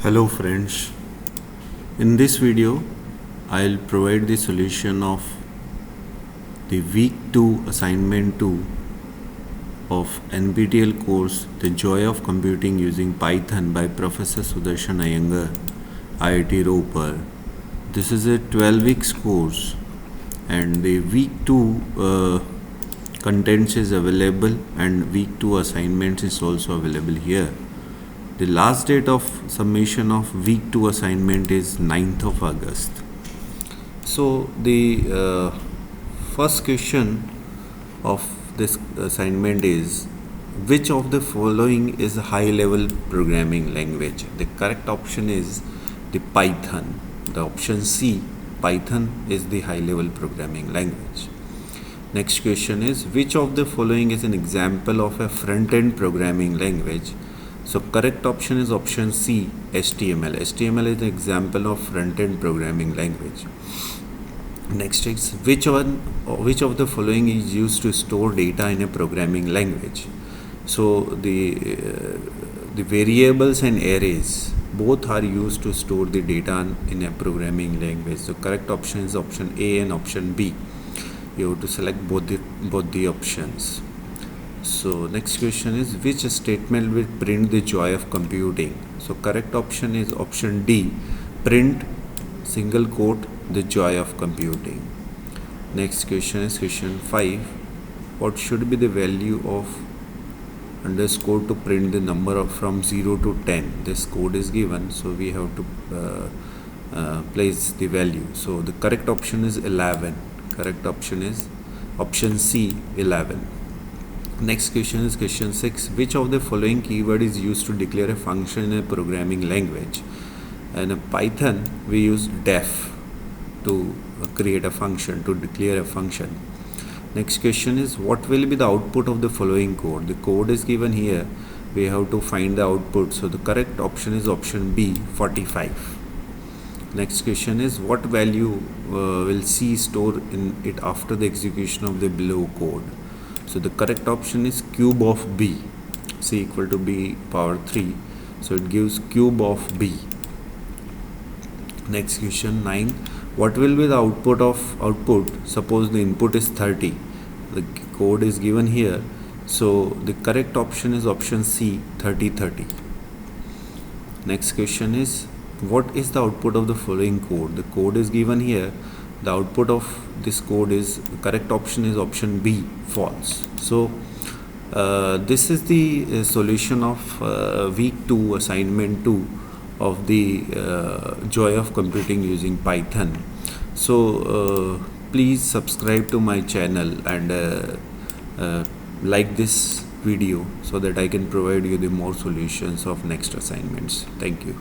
Hello friends, in this video I'll provide the solution of the week 2 assignment 2 of NPTEL course The Joy of Computing Using Python by Professor Sudarshan Iyengar, IIT Ropar. This is a 12 weeks course and the week 2 contents is available and week 2 assignments is also available here. The last date of submission of week 2 assignment is 9th of August. So the first question of this assignment is, which of the following is a high level programming language? The correct option is the Python. The option C, Python is the high level programming language. Next question is, which of the following is an example of a front-end programming language? So correct option is option C, HTML. HTML is an example of front-end programming language. Next is, which of the following is used to store data in a programming language? So the variables and arrays both are used to store the data in a programming language. So correct option is option A and option B. You have to select both the options. So next question is, which statement will print the joy of computing? So correct option is option D, print single quote the joy of computing. Next question is question 5. What should be the value of underscore to print the number from 0 to 10? This code is given, so we have to place the value. So the correct option is 11. Correct option is option C, 11. Next question is question 6. Which of the following keyword is used to declare a function in a programming language? In Python, we use def to create a function, to declare a function. Next question is, what will be the output of the following code? The code is given here. We have to find the output. So the correct option is option B, 45. Next question is, what value will C store in it after the execution of the below code? So the correct option is cube of B, C equal to B power 3. So it gives cube of B. Next question 9. What will be the output? Suppose the input is 30. The code is given here. So the correct option is option C, 30. Next question is, what is the output of the following code? The code is given here. The output of this code is, the correct option is option B, false. So this is the solution of week 2 assignment 2 of the joy of computing using Python. So please subscribe to my channel and like this video so that I can provide you the more solutions of next assignments. Thank you.